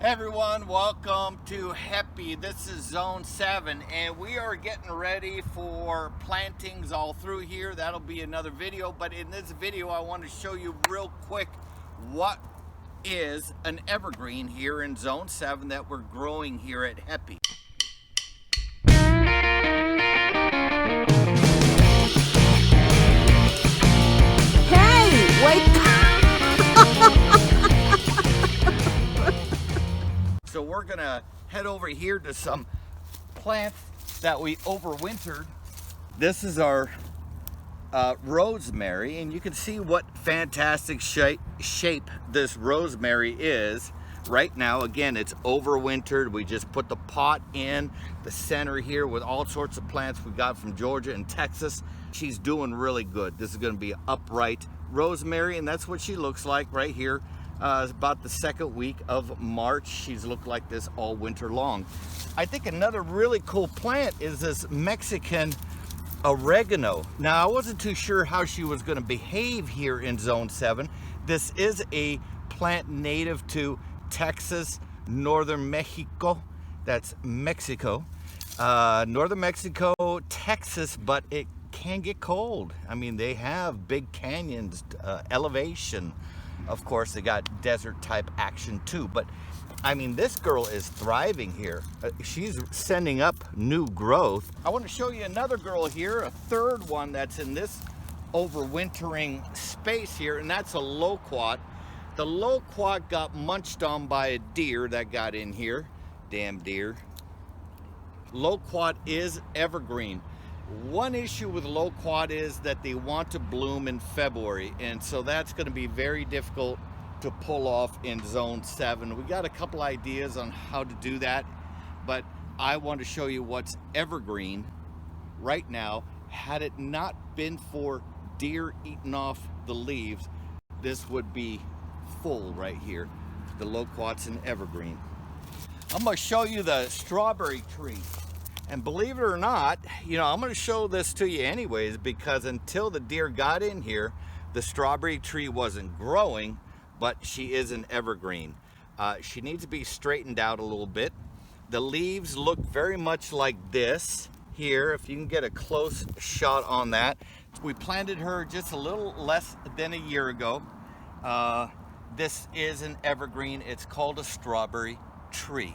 Everyone, welcome to HEPPY. This is Zone 7 and we are getting ready for plantings all through here. That'll be another video, but in this video I want to show you real quick what is an evergreen here in Zone 7 that we're growing here at HEPPY. Hey, wake up! So we're gonna head over here to some plants that we overwintered. This is our rosemary, and you can see what fantastic shape this rosemary is right now. Again, it's overwintered. We just put the pot in the center here with all sorts of plants we got from Georgia and Texas. She's doing really good. This is going to be upright rosemary, and that's what she looks like right here. It's about the second week of March. She's looked like this all winter long. I think another really cool plant is this Mexican oregano. Now, I wasn't too sure how she was going to behave here in Zone 7. This is a plant native to Texas, northern Mexico. That's Mexico. Northern Mexico, Texas, but it can get cold. I mean, they have big canyons, elevation. Of course, they got desert type action too, but I mean, this girl is thriving here. She's sending up new growth. I want to show you another girl here, a third one that's in this overwintering space here, and that's a loquat. The loquat got munched on by a deer that got in here. Damn deer. Loquat is evergreen. One issue with loquat is that they want to bloom in February, and so that's going to be very difficult to pull off in Zone 7. We got a couple ideas on how to do that, but I want to show you what's evergreen right now. Had it not been for deer eating off the leaves, this would be full right here. The loquat's an evergreen. I'm going to show you the strawberry tree. And believe it or not, you know, I'm going to show this to you anyways, because until the deer got in here, the strawberry tree wasn't growing, but she is an evergreen. She needs to be straightened out a little bit. The leaves look very much like this here, if you can get a close shot on that. We planted her just a little less than a year ago. This is an evergreen. It's called a strawberry tree.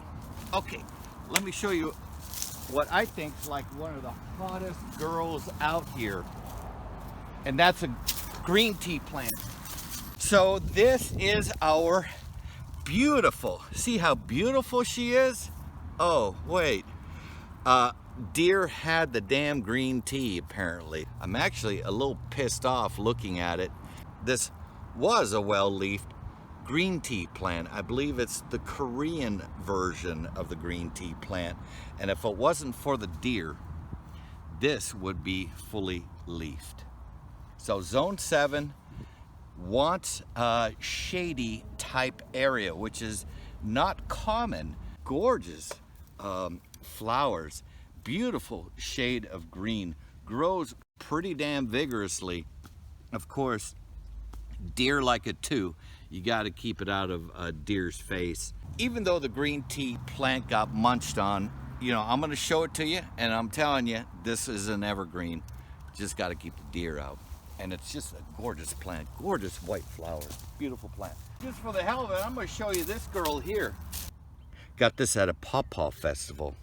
Okay, let me show you what I think is like one of the hottest girls out here, and that's a green tea plant. So this is our beautiful, see how beautiful she is? Oh wait, deer had the damn green tea apparently. I'm actually a little pissed off looking at it. This was a well-leafed green tea plant. I believe it's the Korean version of the green tea plant, and if it wasn't for the deer, this would be fully leafed. So Zone 7 wants a shady type area, which is not common. Gorgeous flowers, beautiful shade of green, grows pretty damn vigorously. Of course, deer like it too. You got to keep it out of a deer's face. Even though the green tea plant got munched on, you know, I'm going to show it to you, and I'm telling you, this is an evergreen. Just got to keep the deer out. And it's just a gorgeous plant, gorgeous white flowers, beautiful plant. Just for the hell of it, I'm going to show you this girl here. Got this at a pawpaw festival.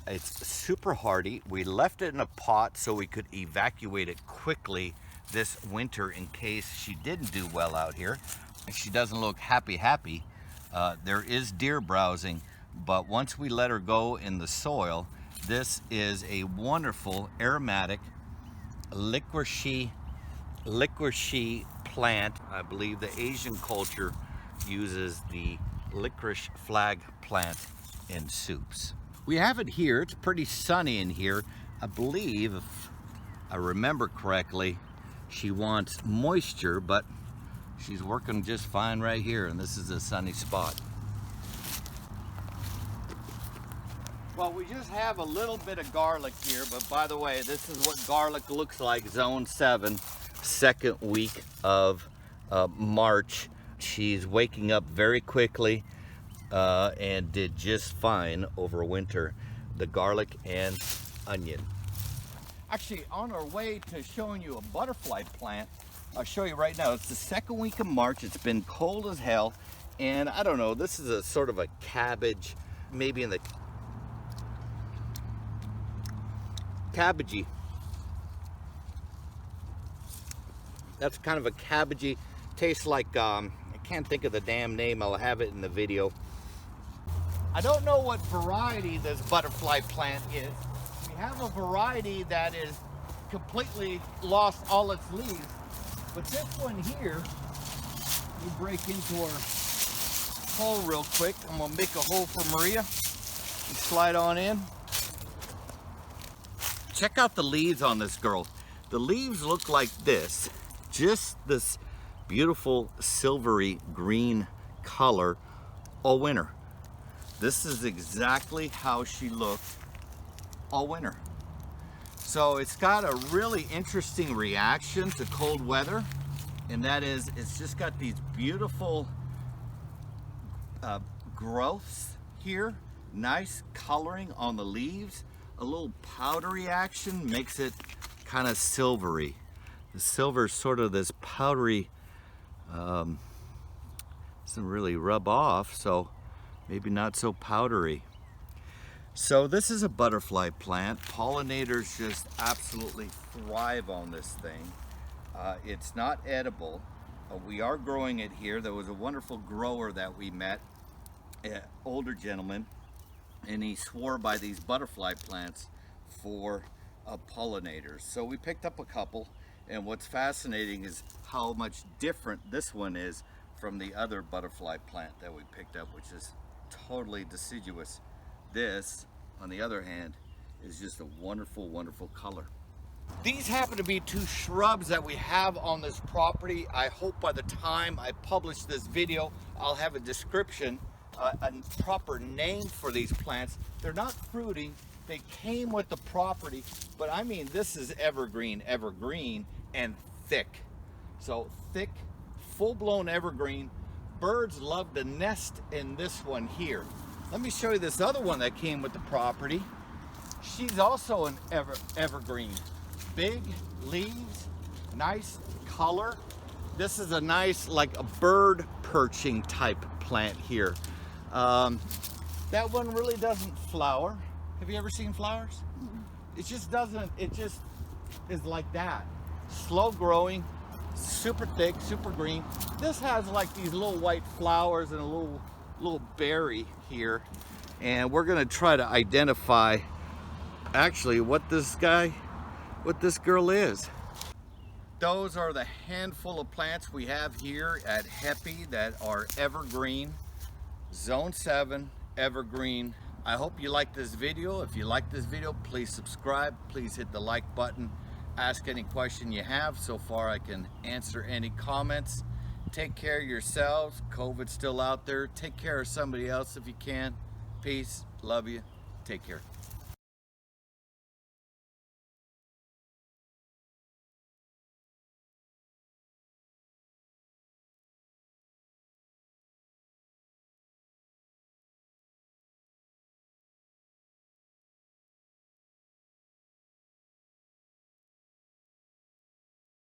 It's super hardy. We left it in a pot so we could evacuate it quickly this winter in case she didn't do well out here. She doesn't look happy. There is deer browsing, but once we let her go in the soil, this is a wonderful aromatic licorice plant. I believe the Asian culture uses the licorice flag plant in soups. We have it here. It's pretty sunny in here. I believe, if I remember correctly, she wants moisture, but she's working just fine right here, and this is a sunny spot. Well, we just have a little bit of garlic here, but by the way, this is what garlic looks like, Zone 7, second week of March. She's waking up very quickly. and did just fine over winter. The garlic and onion. Actually, on our way to showing you a butterfly plant, I'll show you right now. It's the second week of March. It's been cold as hell, and I don't know, this is a sort of a cabbage, maybe in the cabbagey. That's kind of a cabbagey, tastes like, I can't think of the damn name, I'll have it in the video. I don't know what variety this butterfly plant is. We have a variety that is completely lost all its leaves, but this one here, we break into our hole real quick. I'm gonna make a hole for Maria and slide on in. Check out the leaves on this girl. The leaves look like this, just this beautiful silvery green color all winter. This is exactly how she looked all winter. So it's got a really interesting reaction to cold weather, and that is it's just got these beautiful growths here, nice coloring on the leaves, a little powdery action makes it kind of silvery. The silver is sort of this powdery, doesn't really rub off, so maybe not so powdery. So this is a butterfly plant. Pollinators just absolutely thrive on this thing. It's not edible. We are growing it here. There was a wonderful grower that we met, an older gentleman, and he swore by these butterfly plants for pollinators. So we picked up a couple, and what's fascinating is how much different this one is from the other butterfly plant that we picked up, which is totally deciduous. This, on the other hand, is just a wonderful, wonderful color. These happen to be two shrubs that we have on this property. I hope by the time I publish this video, I'll have a description, a proper name for these plants. They're not fruiting, they came with the property, but I mean, this is evergreen, and thick. So thick, full-blown evergreen. Birds love to nest in this one here. Let me show you this other one that came with the property. She's also an evergreen. Big leaves, nice color. This is a nice, like a bird perching type plant here. That one really doesn't flower. Have you ever seen flowers? It just doesn't, it just is like that. Slow growing, super thick, super green. This has like these little white flowers and a little berry here. And we're gonna try to identify actually what this girl is. Those are the handful of plants we have here at HEPPY that are evergreen, Zone 7, evergreen. I hope you like this video. If you like this video, please subscribe. Please hit the like button. Ask any question you have. So far, I can answer any comments. Take care of yourselves. COVID's still out there. Take care of somebody else if you can. Peace. Love you. Take care.